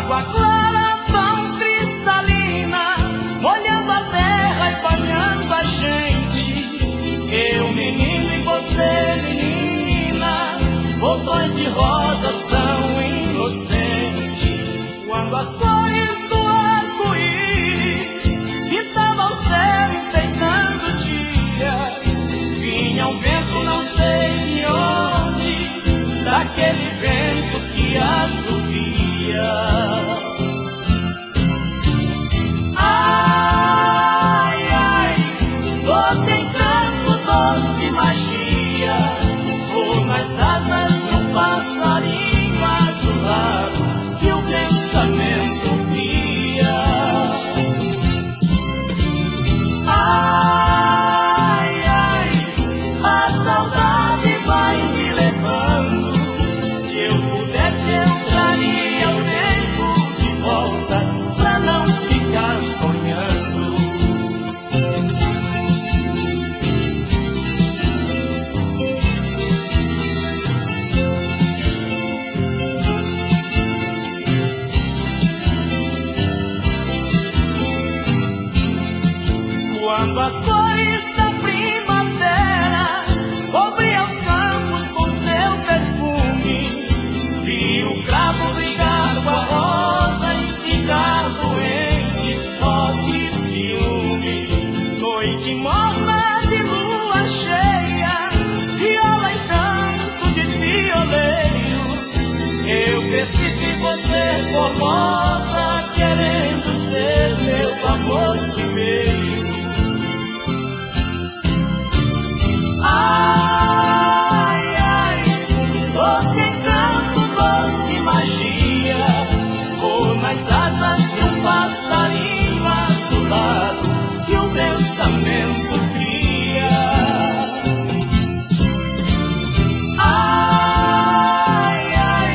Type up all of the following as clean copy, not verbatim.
água clara, tão cristalina, molhando a terra e banhando a gente. Eu, menino, e você, menina, botões de rosas tão inocentes. Quando as cores do arco-íris pintavam o céu enfeitando o dia, vinha um vento não sei de onde, daquele vento que assovia. Ai, ai, doce encanto, doce magia, voa nas asas de um passarinho azulado que o pensamento cria. Ai, ai, a saudade vai me levando. Se eu pudesse, eu traria o tempo de volta pra não ficar sonhando. Quando as cores da primavera cobriam os campos com seu perfume, vi o cravo brigar com a rosa e ficar doente só de ciúme. Noite morna de lua cheia, viola em canto de violeiro, eu decidi você formosa, querendo ser meu amor primeiro. Ai, ai, doce encanto, doce magia, voa nas asas de um passarinho azulado que o pensamento cria. Ai, ai,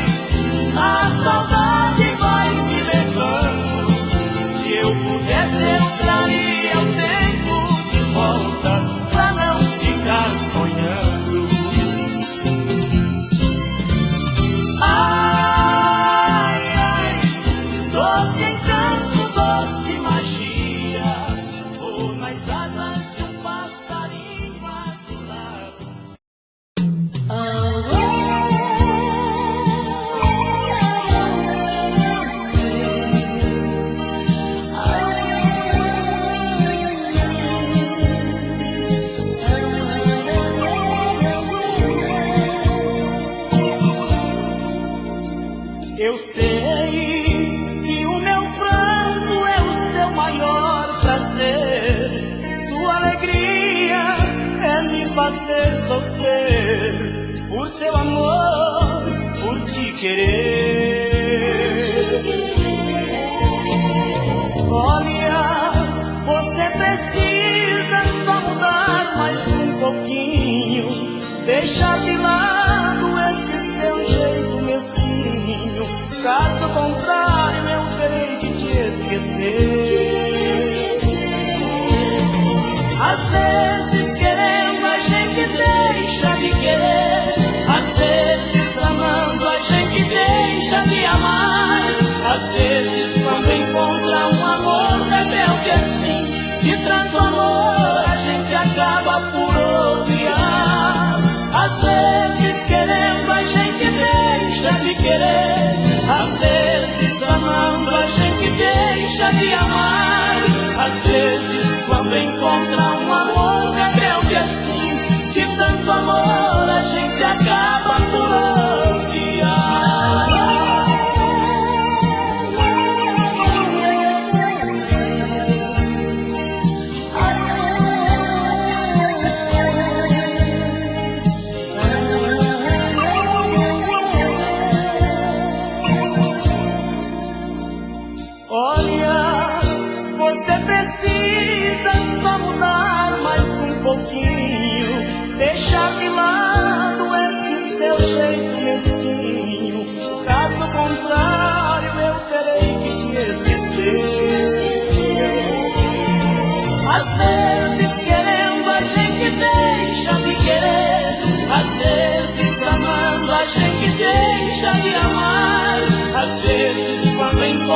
a saudade vai me levando. Se eu pudesse, eu traria o tempo de volta pra não ficar sonhando. Ai, ai, doce encanto, doce magia, voa nas asas de um passarinho azulado. Eu sei que o meu pranto é o seu maior prazer, sua alegria é me fazer sofrer, por seu amor, por te querer. Olha, você precisa só mudar mais um pouquinho, deixar de lado esse seu jeito mesquinho, caso contrário eu terei que te esquecer. Às vezes querendo a gente deixa de querer, às vezes amando a gente deixa de amar, às vezes quando encontra um amor rebelde assim, de tanto amor a gente acaba por odiar. Às vezes querendo a gente deixa de querer, às vezes amando a gente deixa de amar, às vezes quando encontra um amor rebelde assim, de tanto amor a gente acaba por odiar. Olha, você precisa só mudar mais um pouquinho, deixar de lado esse seu jeito mesquinho, caso contrário eu terei que te esquecer. Às vezes querendo a gente deixa de querer, às vezes amando a gente deixa de amar, às vezes quando encontra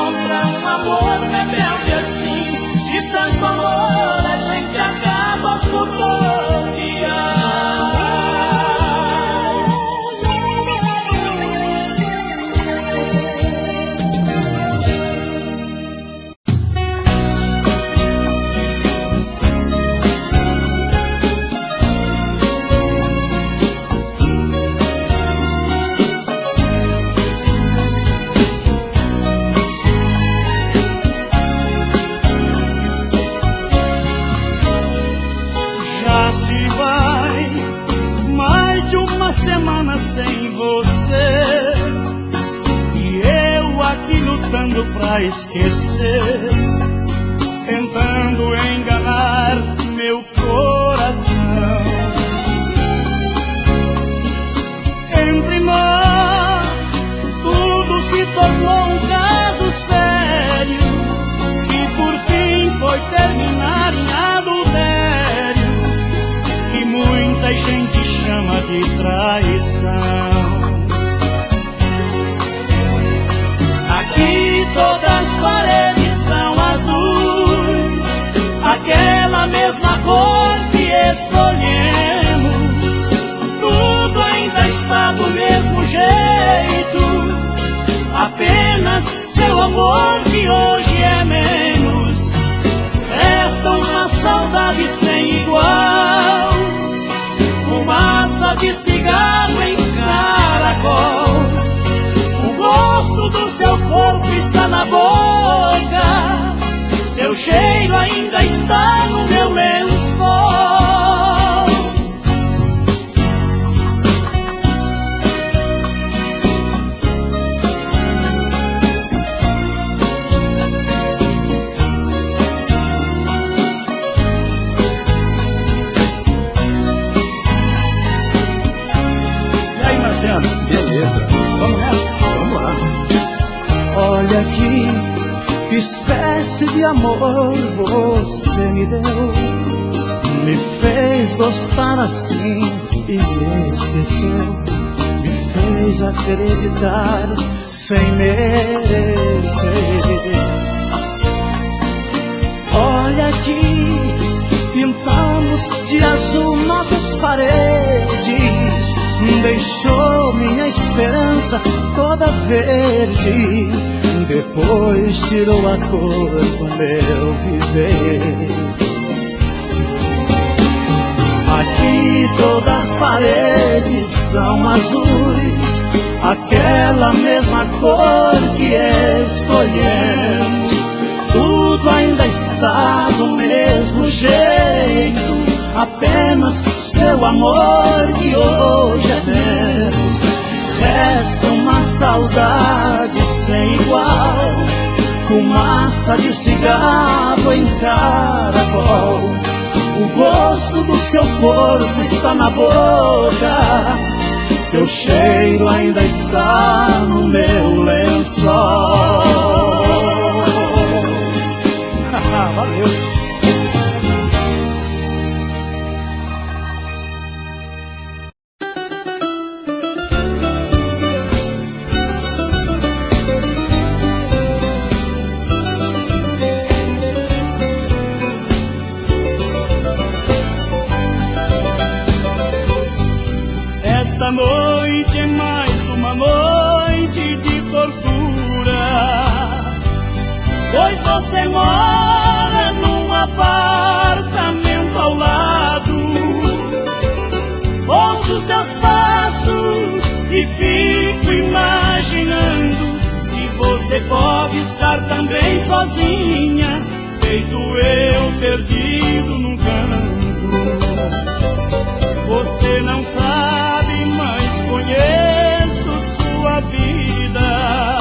encontra um amor rebelde assim. De tanto amor a gente acaba por odiar. Semana sem você e eu aqui lutando pra esquecer, tentando enganar meu coração. Entre nós tudo se tornou um caso sério, que por fim foi terminar em adultério, que muita gente chama de traição. Aqui todas as paredes são azuis, aquela mesma cor que escolhemos. Tudo ainda está do mesmo jeito, apenas seu amor que hoje é menos. Resta uma saudade sem igual, fumaça de cigarro em caracol. O gosto do seu corpo está na boca, seu cheiro ainda está no meu lençol. Beleza, vamos nessa? Vamos lá. Olha aqui, que espécie de amor você me deu. Me fez gostar assim e me esqueceu. Me fez acreditar sem merecer. Olha aqui, pintamos de azul nossas paredes, deixou minha esperança toda verde, depois tirou a cor do meu viver. Aqui todas as paredes são azuis, aquela mesma cor que escolhemos. Tudo ainda está do mesmo jeito, apenas seu amor que hoje é menos. Resta uma saudade sem igual, fumaça de cigarro em caracol. O gosto do seu corpo está na boca, seu cheiro ainda está no meu lençol. Valeu. Esta noite é mais uma noite de tortura, pois você mora num apartamento ao lado. Ouço seus passos e fico imaginando que você pode estar também sozinha, feito eu perdido num canto. Você não sabe, mas conheço sua vida.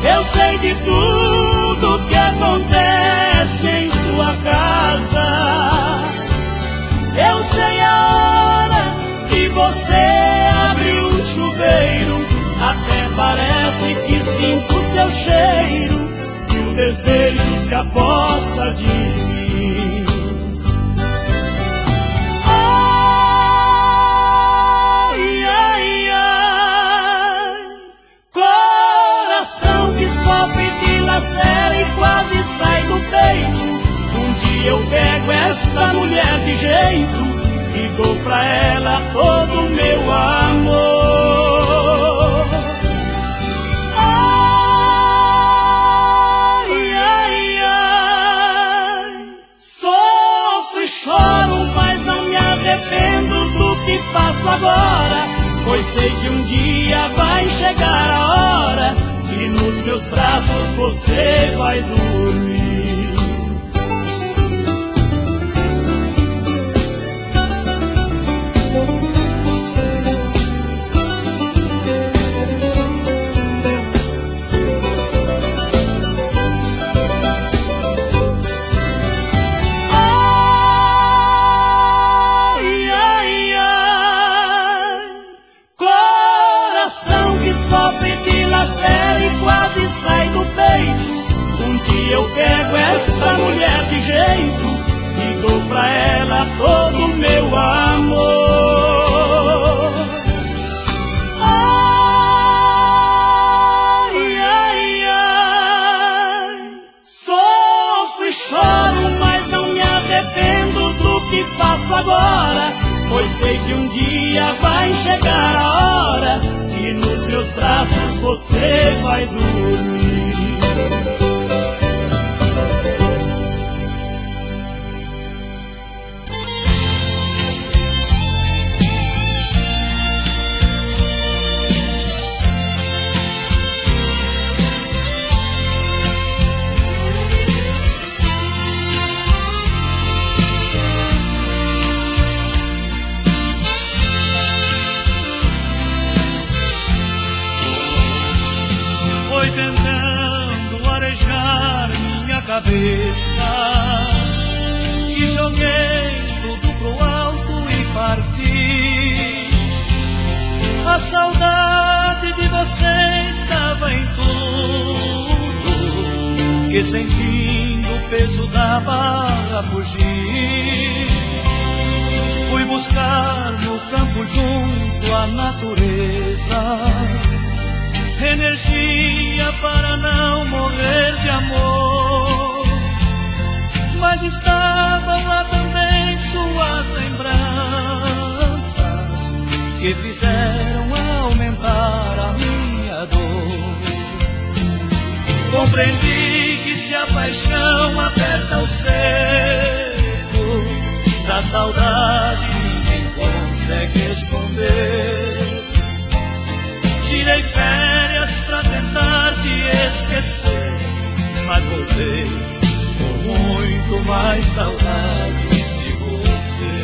Eu sei de tudo que acontece em sua casa. Eu sei a hora que você abre o chuveiro, até parece que sinto seu cheiro, e o desejo se apossa de mim. Ai, ai, ai, coração que sofre de jeito e dou pra ela todo o meu amor. Ai, ai, ai, sofro e choro, mas não me arrependo do que faço agora, pois sei que um dia vai chegar a hora que nos meus braços você vai dormir. E quase sai do peito. Um dia eu pego esta mulher de jeito e dou pra ela todo o meu amor. Ai, ai, ai, sofro e choro, mas não me arrependo do que faço agora, pois sei que um dia vai chegar a hora e nos meus braços você vai dormir. Foi tentando arejar minha cabeça e joguei tudo pro alto e parti. A saudade de você estava em tudo, que sentindo o peso dava a fugir. Fui buscar no campo junto à natureza energia para não morrer de amor, mas estavam lá também suas lembranças que fizeram aumentar a minha dor. Compreendi que se a paixão aperta o seco, da saudade ninguém consegue esconder. Tirei férias pra tentar te esquecer, mas voltei com muito mais saudades de você.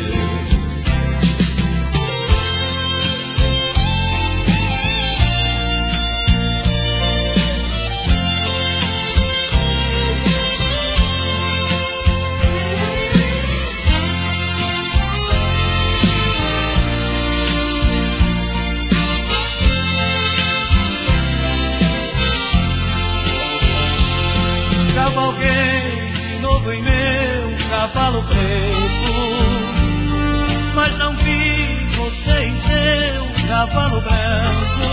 Cavalguei de novo em meu cavalo preto, mas não vi você em seu cavalo branco.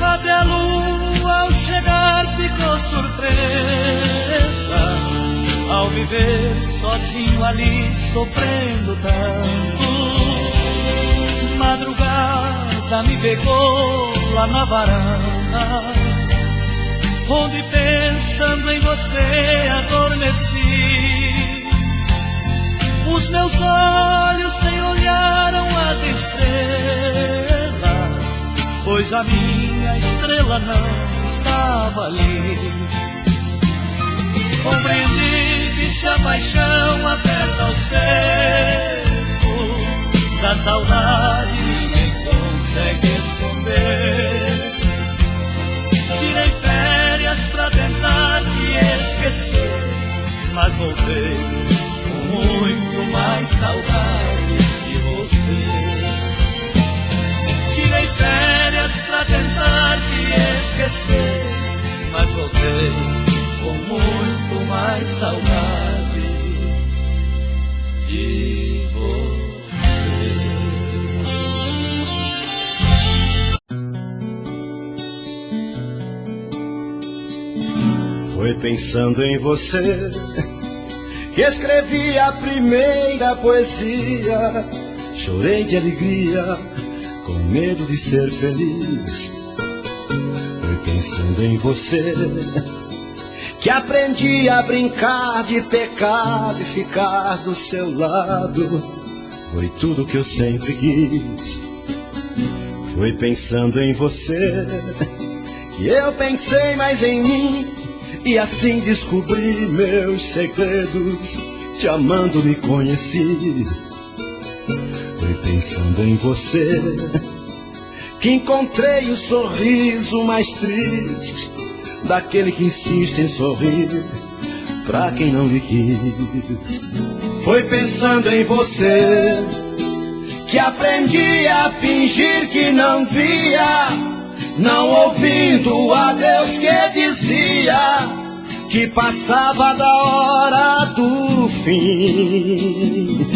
Até a lua ao chegar ficou surpresa ao me ver sozinho ali sofrendo tanto. Madrugada me pegou lá na varanda, onde pensando em você adormeci. Os meus olhos nem olharam as estrelas, pois a minha estrela não estava ali. Compreendi que se a paixão aperta o seco, da saudade ninguém consegue esconder. Tirei férias pra tentar te esquecer, mas voltei com muito mais saudades de você. Tirei férias pra tentar te esquecer, mas voltei com muito mais saudade de você. Foi pensando em você que escrevi a primeira poesia. Chorei de alegria, com medo de ser feliz. Foi pensando em você que aprendi a brincar de pecado e ficar do seu lado. Foi tudo que eu sempre quis. Foi pensando em você que eu pensei mais em mim, e assim descobri meus segredos. Te amando me conheci. Foi pensando em você que encontrei o sorriso mais triste daquele que insiste em sorrir pra quem não lhe quis. Foi pensando em você que aprendi a fingir que não via, não ouvindo a Deus que dizia que passava da hora do fim.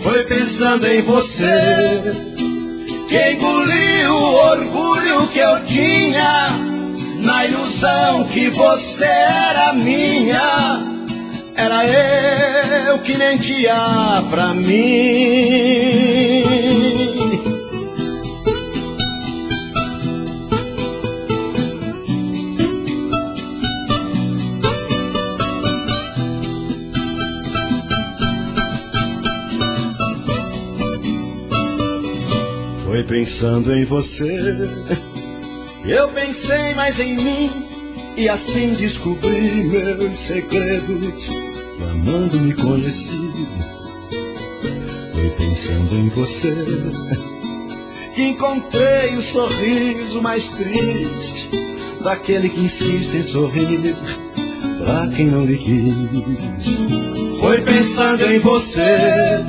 Foi pensando em você que engoli o orgulho que eu tinha, na ilusão que você era minha. Era eu que mentia pra mim. Foi pensando em você, eu pensei mais em mim, e assim descobri meus segredos, e amando me conheci. Foi pensando em você que encontrei o sorriso mais triste daquele que insiste em sorrir pra quem não lhe quis. Foi pensando em você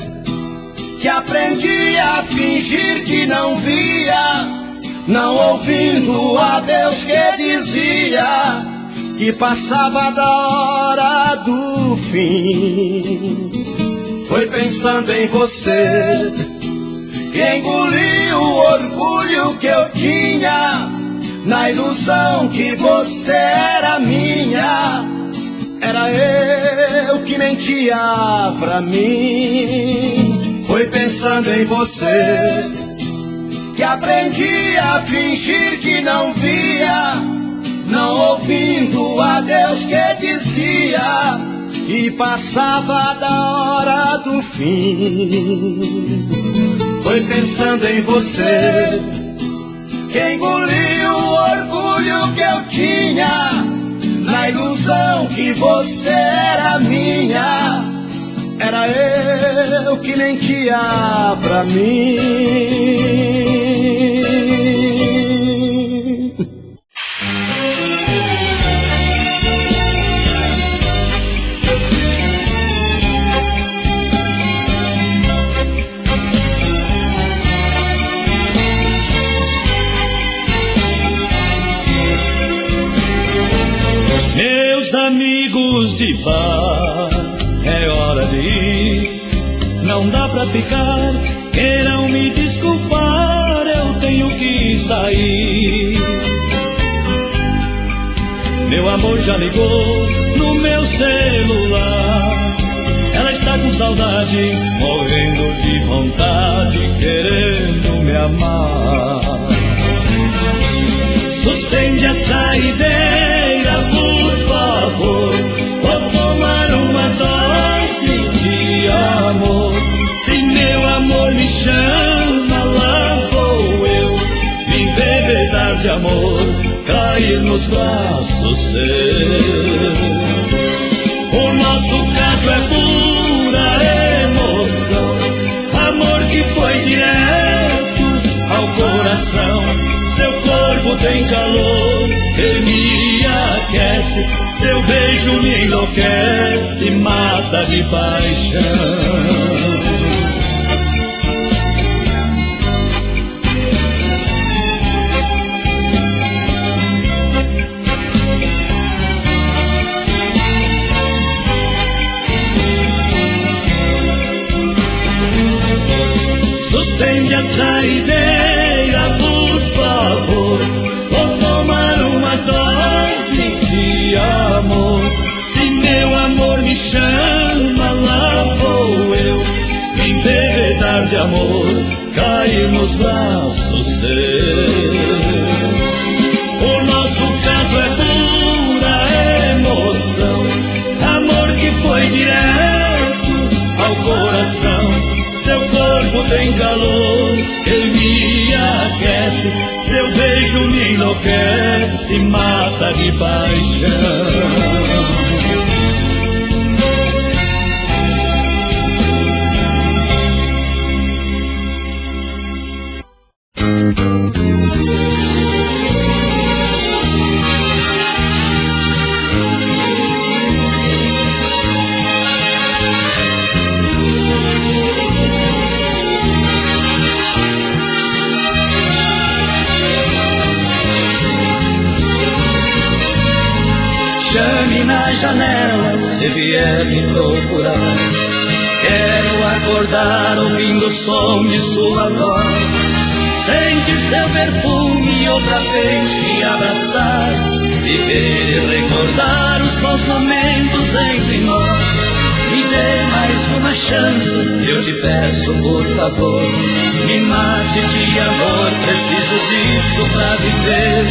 que aprendi a fingir que não via, não ouvindo a Deus que dizia que passava da hora do fim. Foi pensando em você que engoli o orgulho que eu tinha, na ilusão que você era minha. Era eu que mentia pra mim. Foi pensando em você que aprendi a fingir que não via, não ouvindo a Deus que dizia que passava da hora do fim. Foi pensando em você que engoliu o orgulho que eu tinha, na ilusão que você era minha. Era eu que mentia pra mim. Meus amigos de bar, é hora de ir, não dá pra ficar, queiram me desculpar, eu tenho que sair. Meu amor já ligou no meu celular, ela está com saudade, morrendo de vontade, querendo me amar. Suspende essa ideia, por favor, vou tomar uma dose de amor. Se meu amor me chama, lá vou eu me embebedar de amor, cair nos braços seus. O nosso caso é pura emoção, amor que foi direto ao coração. Seu corpo tem calor, ele me aquece, seu beijo me enlouquece, mata de paixão. Suspende essa ideia, por favor, vou tomar uma dose de amor. Se meu amor me chama, tem calor, ele me aquece, seu beijo me enlouquece, mata de paixão. Chame na janela se vier me procurar. Quero acordar ouvindo o som de sua voz, sentir seu perfume outra vez me abraçar, viver e recordar os bons momentos entre nós. Me dê mais uma chance, eu te peço por favor. Me mate de amor, preciso disso pra viver.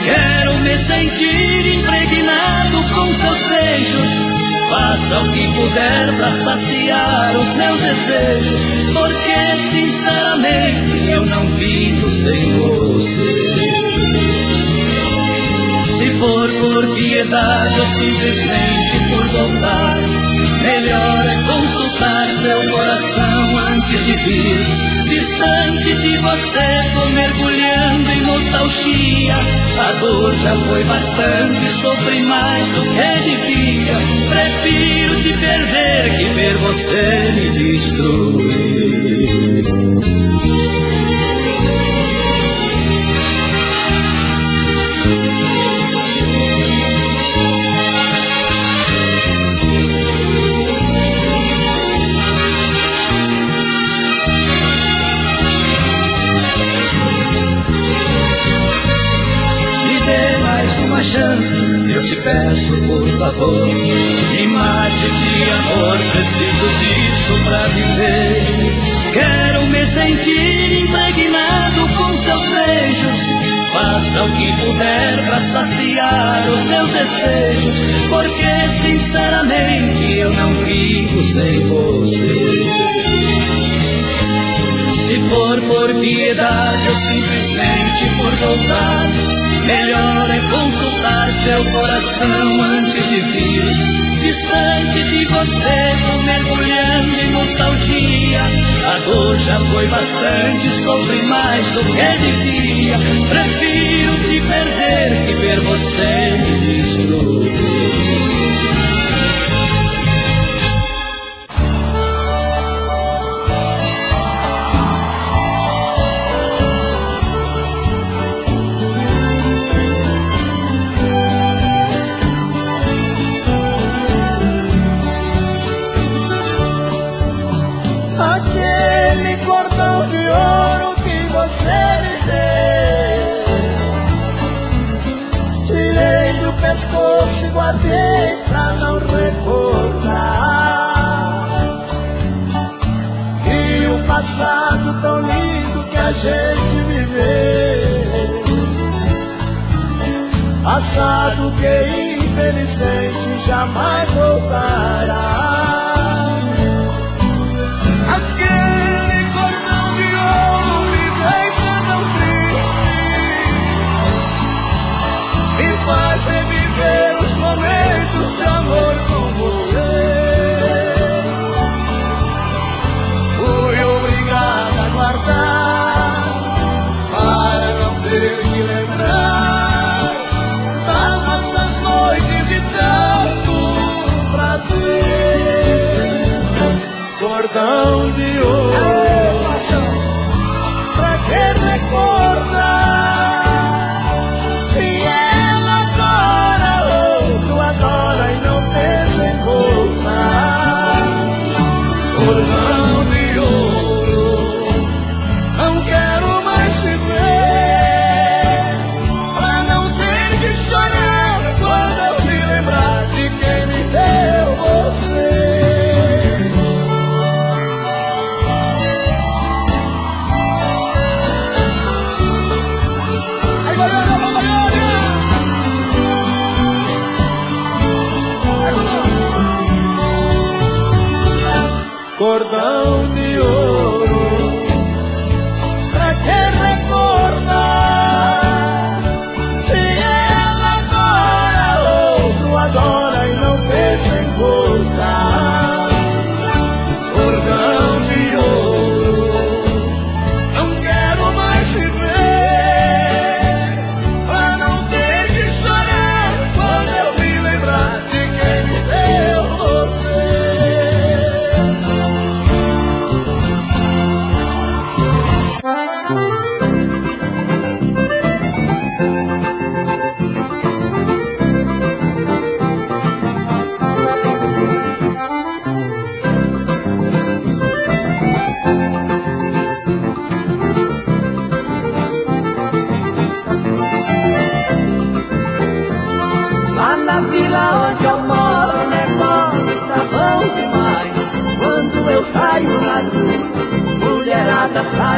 Quero me sentir impregnado com seus beijos. Faça o que puder pra saciar os meus desejos, porque sinceramente eu não vivo sem você. Se for por piedade ou simplesmente por vontade, melhor é consultar seu coração antes de vir. Distante de você, tô mergulhando em nostalgia. A dor já foi bastante, sofri mais do que devia. Prefiro te perder que ver você me destruir. Uma chance, eu te peço por favor. Me mate de amor, preciso disso pra viver. Quero me sentir impregnado com seus beijos. Faça o que puder pra saciar os meus desejos, porque sinceramente eu não vivo sem você. Se for por piedade ou simplesmente por vontade, melhor é consultar seu coração antes de vir. Distante de você, tô mergulhando em nostalgia. A dor já foi bastante, sofri mais do que devia. Prefiro te perder que ver você me destruir. Aquele cordão de ouro que você me deu, tirei do pescoço e guardei pra não recordar. E o passado tão lindo que a gente viveu, passado que infelizmente jamais voltará. Faz reviver os momentos de amor com você. Fui obrigado a guardar para não ter que lembrar das nossas noites de tanto prazer. Cordão de ouro, pra que recordar? Agora e não pensa em voltar. Cordão de ouro, não quero mais te ver, pra não ter que chorar quando eu me lembrar de quem me deu você. Cordão de ouro,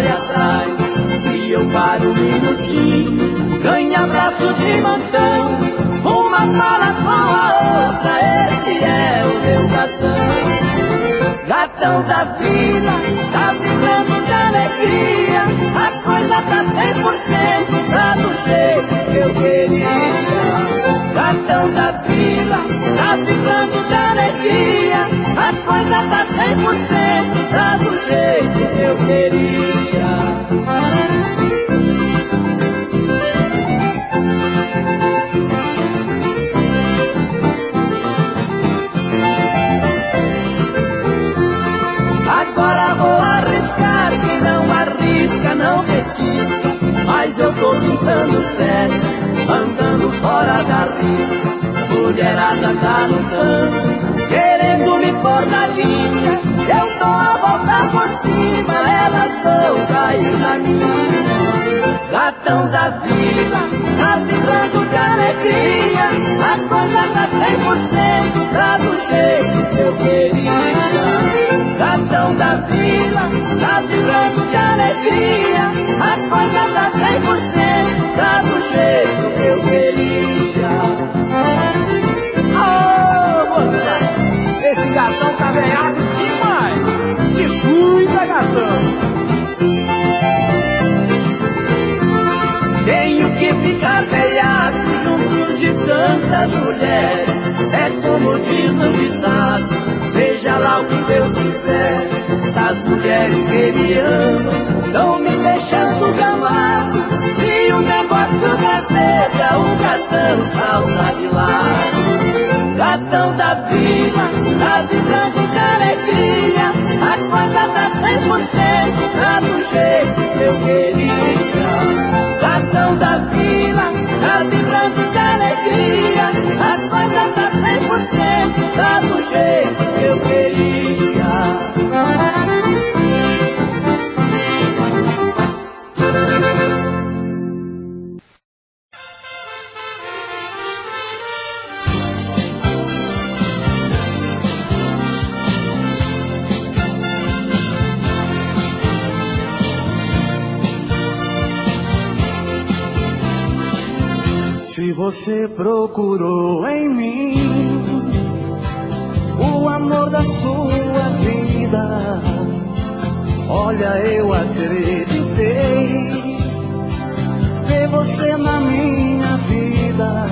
vai atrás. Se eu paro um minutinho, ganha abraço de montão. Uma fala com a outra, esse é o meu gatão. Gatão da vila, tá vibrando de alegria. A coisa tá 100%, tá do jeito que eu queria. Gatão da vila, tá vibrando de alegria. A coisa tá 100%, tá do jeito que eu queria. Agora vou arriscar, quem não arrisca não petisca. Mas eu tô tentando sério, andando fora da risca. Mulherada tá no canto, querendo me pôr na linha. Eu tô a voltar por cima, elas vão cair na minha. Gatão da vila, tá vibrando de alegria. A coisa tá 100%, tá do jeito que eu queria. Gatão da vila, tá vibrando de alegria. A coisa tá 100%, tá do jeito que eu queria. Ô, moça, esse gatão tá velhado demais. Te cuida, gatão. Tenho que ficar velhaco junto de tantas mulheres. É como diz o ditado, seja lá o que Deus quiser. Das mulheres que me amam, tão me deixando gamado. Se o negócio deseja, o gatão salta de lado. Gatão da vila, tá vibrando de alegria. A coisa tá 100%, tá do jeito que eu queria. Gatão da vila, tá vibrando de alegria. A coisa tá 100%, tá do jeito que eu queria. Se você procurou em mim o amor da sua vida, olha, eu acreditei ver você na minha vida.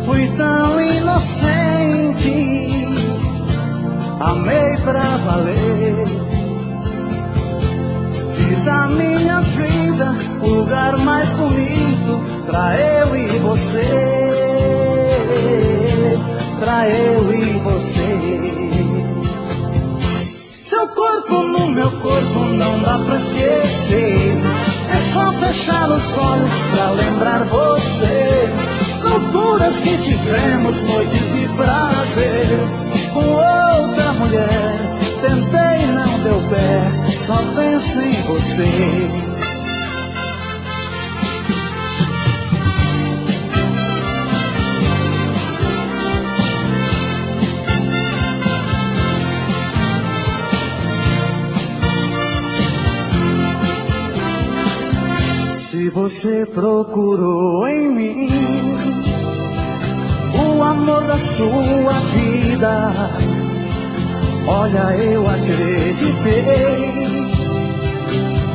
Fui tão inocente, amei pra valer. Fiz da minha vida o lugar mais bonito pra eu e você, pra eu e você. Seu corpo no meu corpo não dá pra esquecer. É só fechar os olhos pra lembrar você. Loucuras que tivemos, noites de prazer. Com outra mulher, tentei, não deu pé. Só penso em você. Se você procurou em mim o amor da sua vida, olha, eu acreditei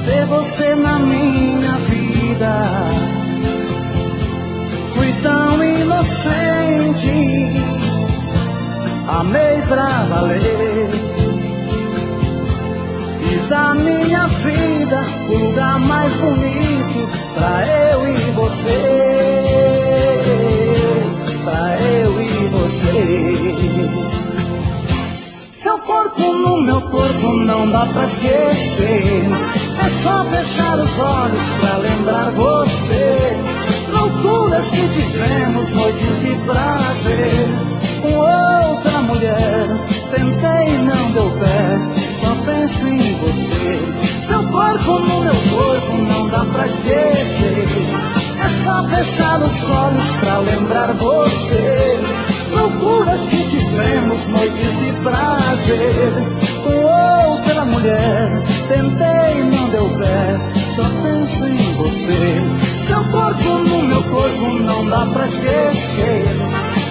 ter você na minha vida. Fui tão inocente, amei pra valer. Fiz da minha vida o lugar mais bonito pra eu e você, pra eu e você. Seu corpo no meu corpo não dá pra esquecer. É só fechar os olhos pra lembrar você. Loucuras que tivemos, noites de prazer. Com outra mulher, tentei, não deu pé. Só penso em você. Seu corpo no meu corpo não dá pra esquecer. É só fechar os olhos pra lembrar você. Loucuras que tivemos, noites de prazer. Com outra mulher, Tentei, não deu pé, só penso em você. Seu corpo no meu corpo não dá pra esquecer.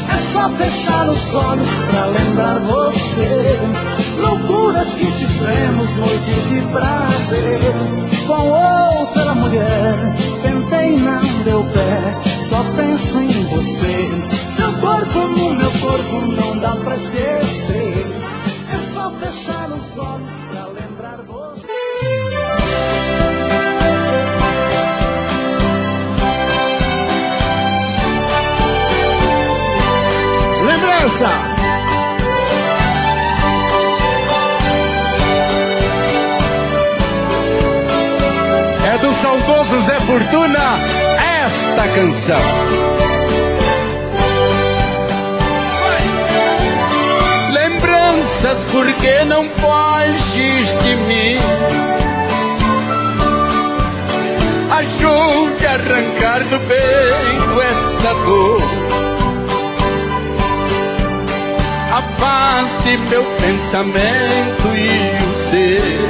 É só fechar os olhos pra lembrar você. Loucuras que tivemos, noites de prazer com outra mulher. Tentei, não deu pé, só penso em você. Seu corpo no meu corpo não dá pra esquecer. É só fechar os olhos pra lembrar você. Lembrança! É do saudoso Zé Fortuna esta canção. Vai. Lembranças, por que não foges de mim? Ajude a arrancar do peito esta dor. Afaste meu pensamento e o seu.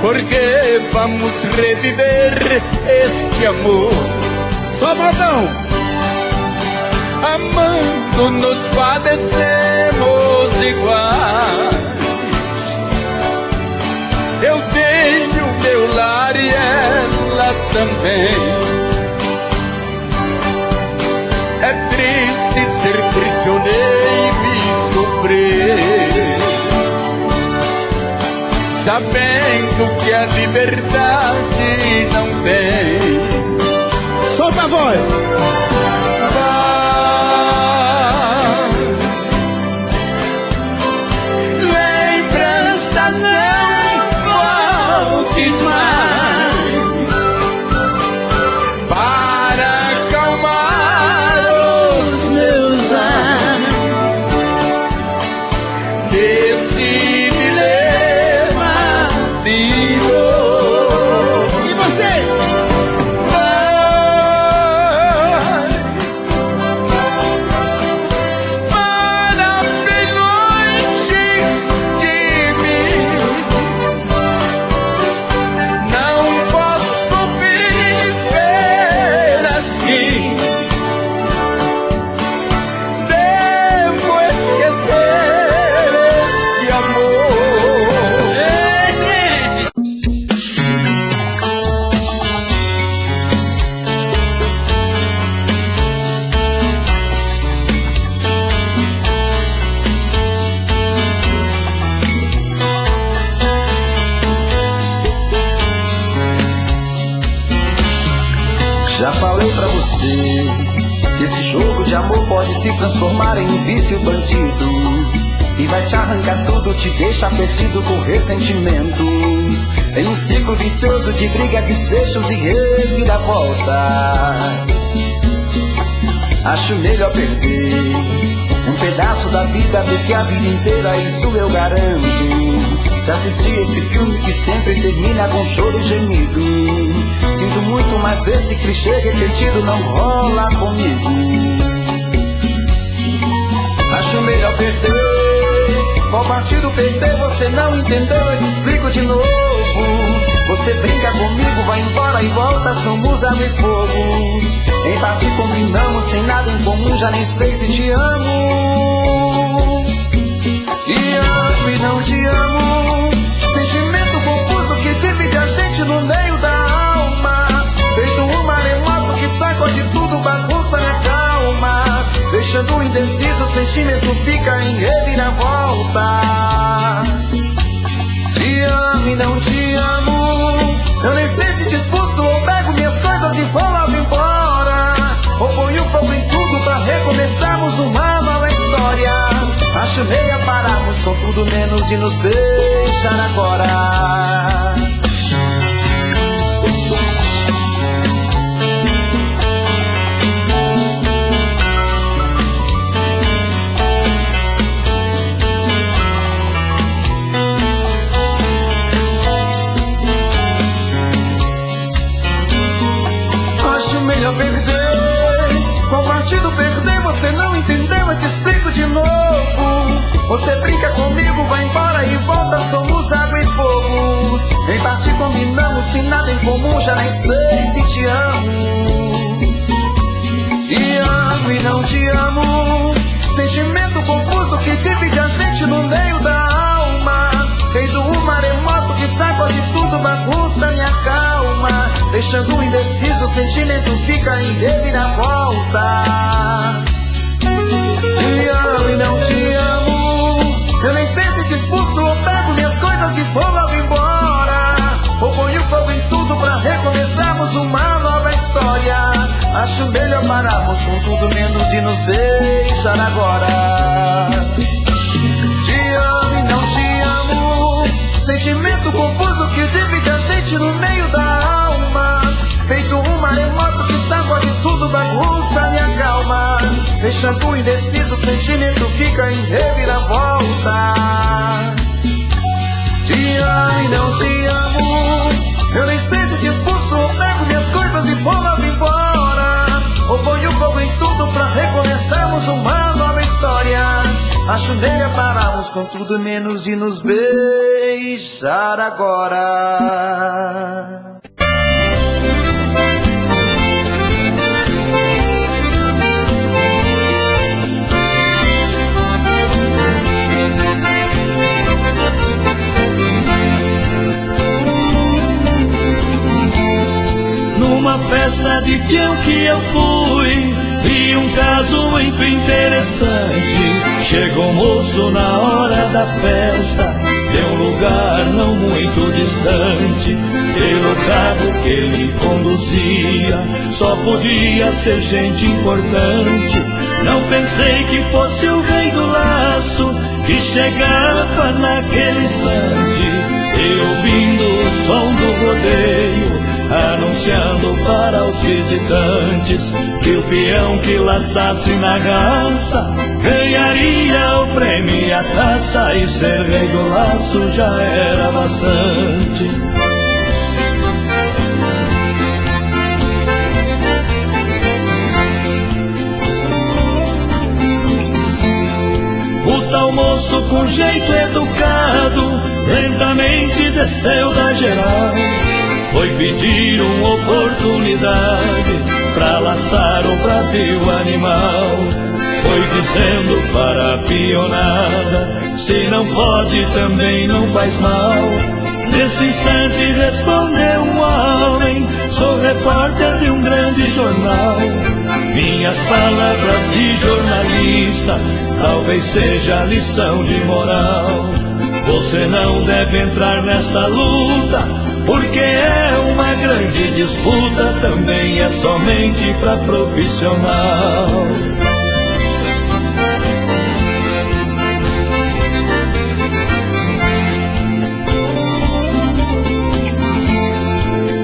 Porque vamos reviver este amor. Só modão. Amando nos padecemos iguais. Eu tenho meu lar e ela também. É triste ser prisioneiro e sofrer, sabendo que a liberdade não vem. Solta a voz! Lembrança, não voltes mais para acalmar os meus anos desse dilema de dor. E você? Para bem longe de mim. Não posso viver assim. Devo esquecer esse amor. Já falei pra você que esse jogo de amor pode se transformar em um vício bandido e vai te arrancar tudo, te deixar perdido com ressentimentos, em um ciclo vicioso de briga, desfechos e reviravoltas. Acho melhor perder um pedaço da vida do que a vida inteira, isso eu garanto. Já assisti esse filme que sempre termina com choro e gemido. Sinto muito, mas esse clichê repetido não rola comigo. Acho melhor perder. Qual partido perder? Você não entendeu, eu te explico de novo. Você brinca comigo, vai embora e volta, somos água e fogo. Em parte combinamos, sem nada em comum, já nem sei se te amo. Te amo e não te amo. Sentimento confuso que divide a gente no meio da alma. Feito um maremoto que sacode tudo, bagunça minha calma. Deixando indeciso, o sentimento fica em reviravoltas. Te amo e não te amo. Eu nem sei se te expulso ou pego minhas coisas e vou logo embora. Ou ponho fogo em tudo pra recomeçarmos uma nova história. Acho melhor pararmos com tudo menos de nos beijar agora. Acho melhor perder. Qual partido perder? Você não entendeu, eu te explico de novo. Você brinca comigo, vai embora e volta, parte combinamos, se nada em comum, já nem sei se te amo. Te amo e não te amo, sentimento confuso que divide a gente no meio da alma. Feito um maremoto que sacode tudo, bagunça minha calma. Deixando indeciso, o sentimento fica em reviravolta. Te amo e não te amo, eu nem sei se te expulso ou pego minhas coisas e vou logo embora. Ou ponho fogo em tudo pra recomeçarmos uma nova história. Acho melhor pararmos com tudo menos de nos beijar agora. Te amo e não te amo, sentimento confuso que divide a gente no meio da alma. Feito um maremoto que sacode tudo, bagunça minha calma. Deixando indeciso, o sentimento fica em reviravolta. Te amo e não te amo, eu nem sei se te expulso ou pego minhas coisas e vou logo embora. Ou ponho fogo em tudo pra recomeçarmos uma nova história. Acho melhor pararmos com tudo menos de nos beijar agora. Numa festa de peão que eu fui, vi um caso muito interessante. Chegou um moço na hora da festa, de um lugar não muito distante. Pelo carro que ele conduzia, só podia ser gente importante. Não pensei que fosse o rei do laço, que chegava naquele instante. E ouvindo o som do rodeio, anunciando para os visitantes que o peão que laçasse na raça ganharia o prêmio e a taça. E ser rei do laço já era bastante. O tal moço com jeito educado lentamente desceu da geral. Foi pedir uma oportunidade pra laçar o bravio animal. Foi dizendo para a pionada, se não pode também não faz mal. Nesse instante respondeu um homem, sou repórter de um grande jornal. Minhas palavras de jornalista talvez seja lição de moral. Você não deve entrar nesta luta, porque é uma grande disputa, também é somente pra profissional.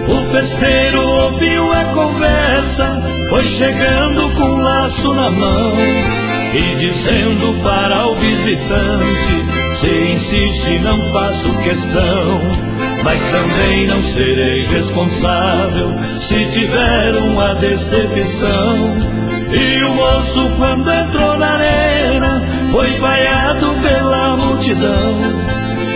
O festeiro ouviu a conversa, foi chegando com um laço na mão e dizendo para o visitante, se insiste não faço questão, mas também não serei responsável se tiver uma decepção. E o moço quando entrou na arena foi vaiado pela multidão.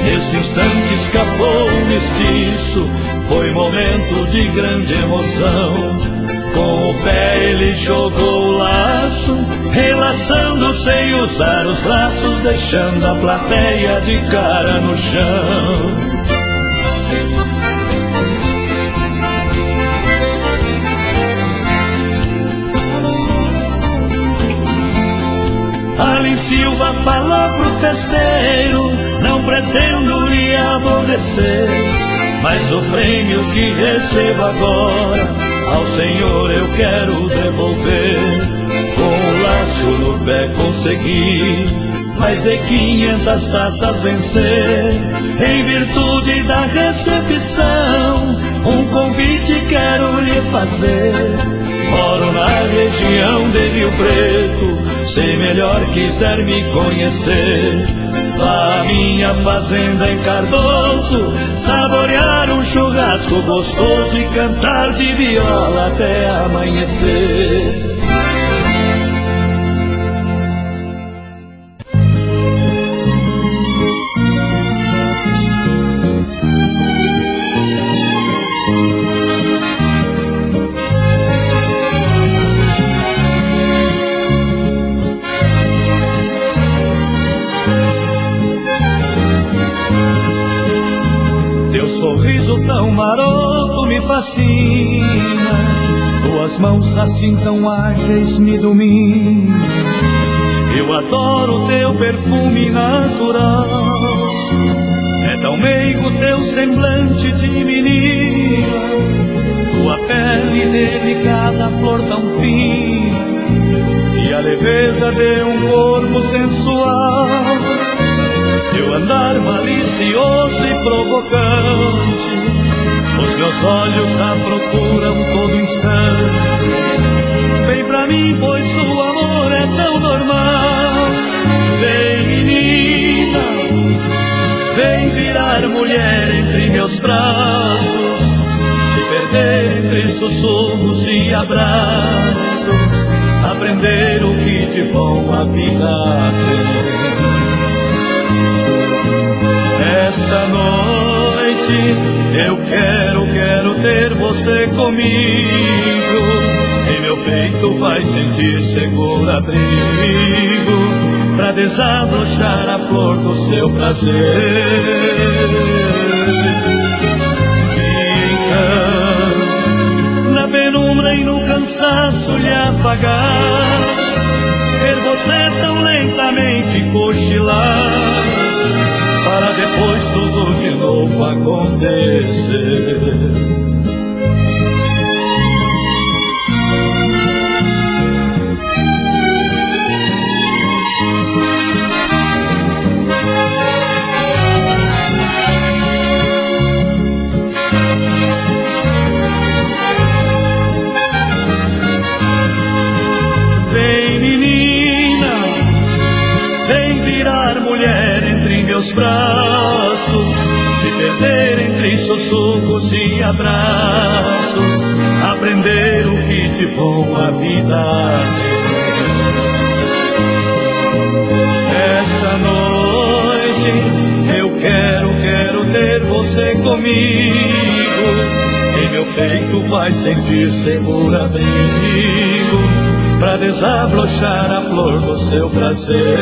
Nesse instante escapou um mestiço, foi momento de grande emoção. Com o pé ele jogou o laço, relaçando sem usar os braços, deixando a plateia de cara no chão. Ali Silva falou pro festeiro, não pretendo lhe aborrecer, mas o prêmio que recebo agora ao senhor eu quero devolver. Com o laço no pé consegui mais de 500 taças vencer. Em virtude da recepção, um convite quero lhe fazer. Moro na região de Rio Preto, se melhor quiser me conhecer, vá à minha fazenda em Cardoso, saborear um churrasco gostoso e cantar de viola até amanhecer. tão maroto me fascina, tuas mãos assim tão ágeis me dominam. Eu adoro teu perfume natural, é tão meigo teu semblante de menina, tua pele delicada, flor tão fina, e a leveza de um corpo sensual. Teu andar malicioso e provocante, os meus olhos a procuram todo instante. Vem pra mim, pois o amor é tão normal. Vem, menina, vem virar mulher entre meus braços, se perder entre sussurros e abraços, aprender o que de bom a vida tem. Esta noite eu quero ter você comigo. Em meu peito vai sentir seguro abrigo, pra desabrochar a flor do seu prazer. Então, na penumbra e no cansaço lhe apagar, ver você tão lentamente cochilar, para depois tudo de novo acontecer. Vem, menina, vem virar mulher entre meus braços, se perder entre sussurros e abraços, aprender o que de bom a vida tem. Esta noite eu quero ter você comigo. Em meu peito vai sentir seguro abrigo, pra desabrochar a flor do seu prazer.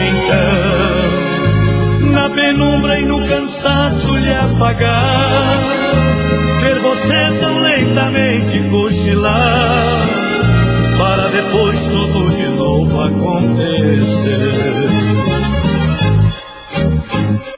Então, na penumbra e no cansaço lhe apagar, ver você tão lentamente cochilar, para depois tudo de novo acontecer.